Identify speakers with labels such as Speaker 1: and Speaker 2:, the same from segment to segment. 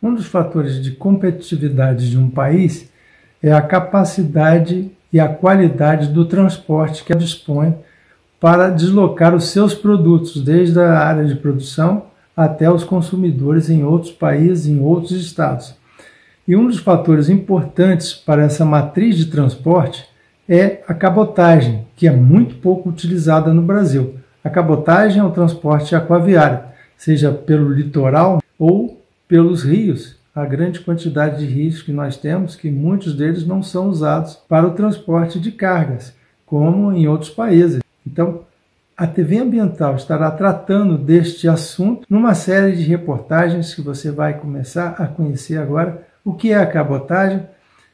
Speaker 1: Um dos fatores de competitividade de um país é a capacidade e a qualidade do transporte que dispõe para deslocar os seus produtos, desde a área de produção até os consumidores em outros países, em outros estados. E um dos fatores importantes para essa matriz de transporte é a cabotagem, que é muito pouco utilizada no Brasil. A cabotagem é o transporte aquaviário, seja pelo litoral ou pelos rios. A grande quantidade de rios que nós temos, que muitos deles não são usados para o transporte de cargas, como em outros países. Então, a TV Ambiental estará tratando deste assunto numa série de reportagens que você vai começar a conhecer agora. O que é a cabotagem,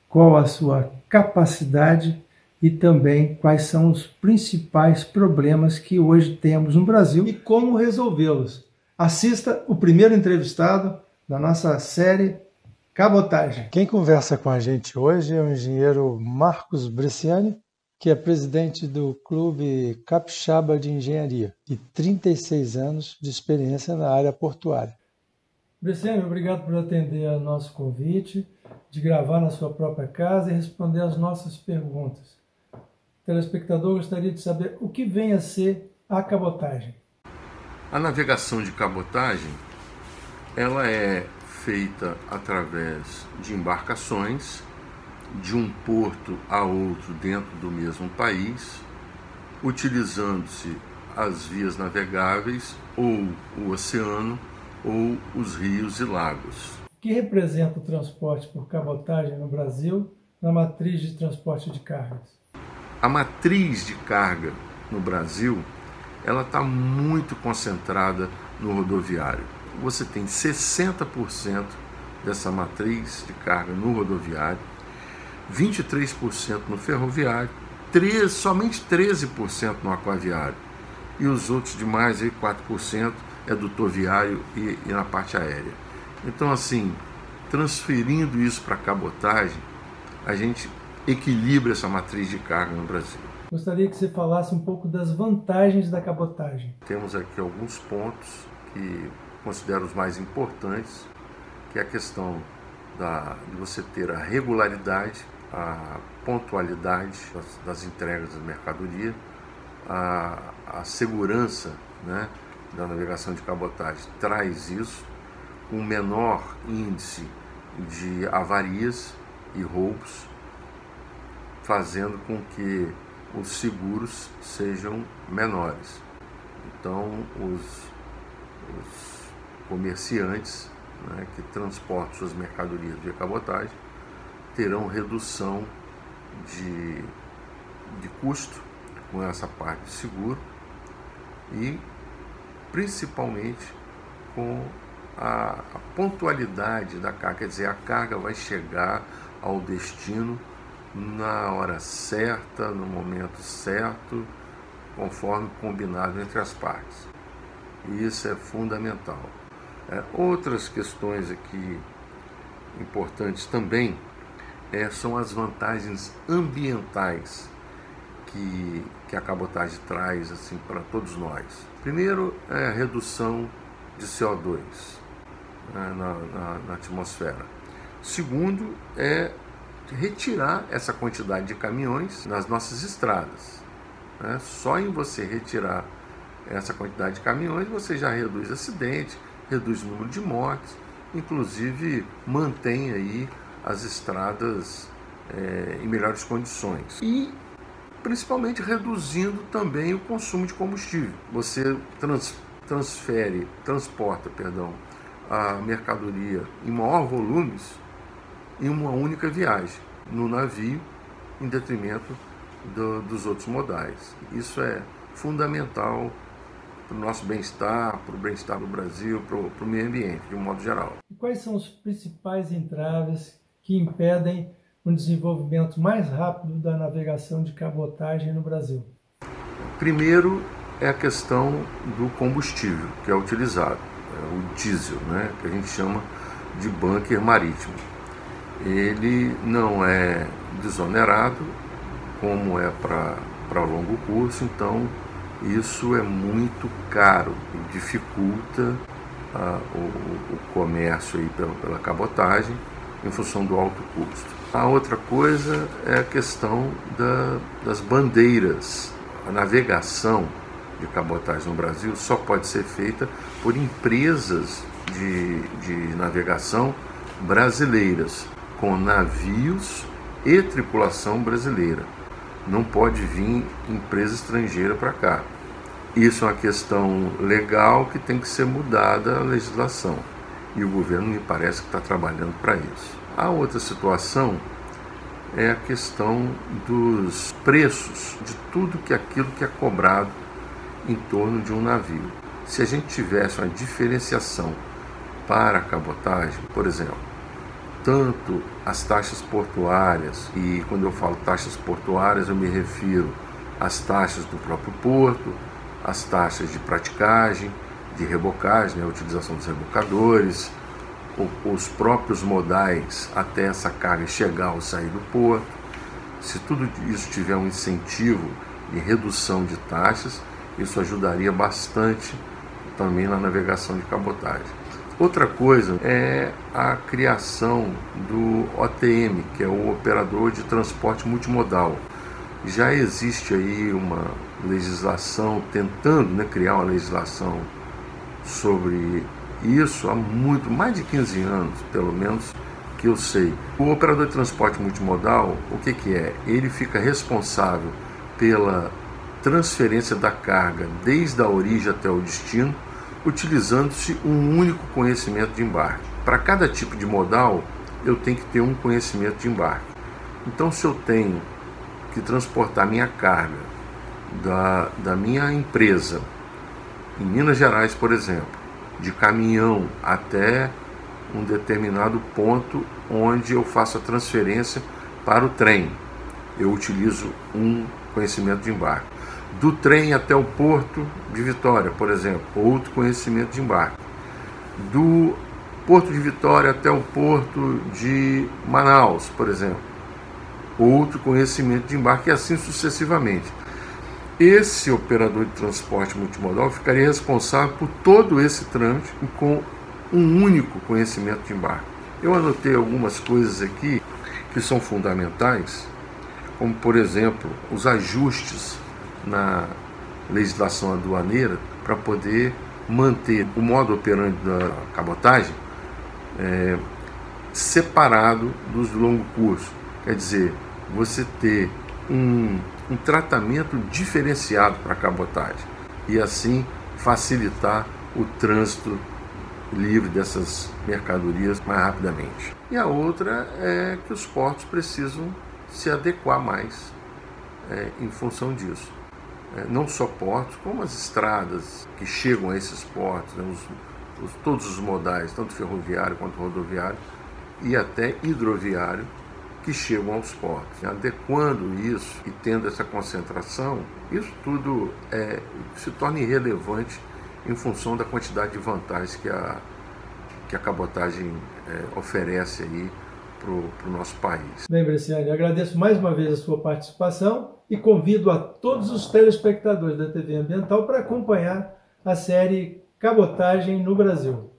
Speaker 1: qual a sua capacidade e também quais são os principais problemas que hoje temos no Brasil e como resolvê-los. Assista o primeiro entrevistado da nossa série Cabotagem. Quem conversa com a gente hoje é o engenheiro Marcos Bresciani, que é presidente do Clube Capixaba de Engenharia e 36 anos de experiência na área portuária. Bresciani, obrigado por atender ao nosso convite, de gravar na sua própria casa e responder às nossas perguntas. O telespectador gostaria de saber o que vem a ser a cabotagem.
Speaker 2: A navegação de cabotagem, ela é feita através de embarcações de um porto a outro dentro do mesmo país, utilizando-se as vias navegáveis ou o oceano ou os rios e lagos.
Speaker 1: O que representa o transporte por cabotagem no Brasil na matriz de transporte de cargas?
Speaker 2: A matriz de carga no Brasil, ela está muito concentrada no rodoviário. Você tem 60% dessa matriz de carga no rodoviário, 23% no ferroviário, somente 13% no aquaviário. E os outros demais, 4%, é do toviário e na parte aérea. Então, assim, transferindo isso para a cabotagem, a gente equilibra essa matriz de carga no Brasil.
Speaker 1: Gostaria que você falasse um pouco das vantagens da cabotagem.
Speaker 2: Temos aqui alguns pontos que considero os mais importantes, que é a questão de você ter a regularidade, a pontualidade das entregas da mercadoria, a segurança, né, da navegação de cabotagem traz isso, com menor índice de avarias e roubos, fazendo com que os seguros sejam menores. Então, os comerciantes, né, que transportam suas mercadorias via cabotagem terão redução de custo com essa parte de seguro e principalmente com a pontualidade da carga, quer dizer, a carga vai chegar ao destino na hora certa, no momento certo, conforme combinado entre as partes. E isso é fundamental. Outras questões aqui importantes também são as vantagens ambientais que a cabotagem traz assim, para todos nós. Primeiro é a redução de CO2 na atmosfera. Segundo é retirar essa quantidade de caminhões nas nossas estradas. Só em você retirar essa quantidade de caminhões você já reduz acidentes, reduz o número de mortes, inclusive mantém aí as estradas em melhores condições. E principalmente reduzindo também o consumo de combustível. Você transporta a mercadoria em maior volumes em uma única viagem, no navio, em detrimento dos outros modais. Isso é fundamental para o nosso bem-estar, para o bem-estar do Brasil, para o meio ambiente, de um modo geral.
Speaker 1: E quais são os principais entraves que impedem um desenvolvimento mais rápido da navegação de cabotagem no Brasil?
Speaker 2: Primeiro é a questão do combustível que é utilizado, o diesel, né, que a gente chama de bunker marítimo. Ele não é desonerado como é para longo curso, então isso é muito caro e dificulta o comércio aí pela cabotagem em função do alto custo. A outra coisa é a questão das bandeiras. A navegação de cabotagem no Brasil só pode ser feita por empresas de navegação brasileiras, com navios e tripulação brasileira. Não pode vir empresa estrangeira para cá. Isso é uma questão legal que tem que ser mudada a legislação. E o governo me parece que está trabalhando para isso. A outra situação é a questão dos preços de tudo aquilo que é cobrado em torno de um navio. Se a gente tivesse uma diferenciação para a cabotagem, por exemplo, tanto as taxas portuárias, e quando eu falo taxas portuárias eu me refiro às taxas do próprio porto, as taxas de praticagem, de rebocagem, a utilização dos rebocadores, os próprios modais até essa carga chegar ou sair do porto. Se tudo isso tiver um incentivo de redução de taxas, isso ajudaria bastante também na navegação de cabotagem. Outra coisa é a criação do OTM, que é o Operador de Transporte Multimodal. Já existe aí uma legislação, tentando criar uma legislação sobre isso há mais de 15 anos, pelo menos, que eu sei. O operador de transporte multimodal, o que é? Ele fica responsável pela transferência da carga desde a origem até o destino, utilizando-se um único conhecimento de embarque. Para cada tipo de modal, eu tenho que ter um conhecimento de embarque. Então, se eu tenho que transportar minha carga da minha empresa, em Minas Gerais, por exemplo, de caminhão até um determinado ponto onde eu faço a transferência para o trem, eu utilizo um conhecimento de embarque. Do trem até o porto de Vitória, por exemplo, outro conhecimento de embarque. Do porto de Vitória até o porto de Manaus, por exemplo, outro conhecimento de embarque, e assim sucessivamente. Esse operador de transporte multimodal ficaria responsável por todo esse trâmite com um único conhecimento de embarque. Eu anotei algumas coisas aqui que são fundamentais, como, por exemplo, os ajustes na legislação aduaneira para poder manter o modo operante da cabotagem separado dos longo curso. Quer dizer, você ter um tratamento diferenciado para a cabotagem e assim facilitar o trânsito livre dessas mercadorias mais rapidamente. E a outra é que os portos precisam se adequar mais em função disso. Não só portos, como as estradas que chegam a esses portos, todos os modais, tanto ferroviário quanto rodoviário e até hidroviário, que chegam aos portos. Adequando isso e tendo essa concentração, isso tudo se torna irrelevante em função da quantidade de vantagens que a cabotagem oferece aí para o nosso país.
Speaker 1: Bem, Bresciani, agradeço mais uma vez a sua participação e convido a todos os telespectadores da TV Ambiental para acompanhar a série Cabotagem no Brasil.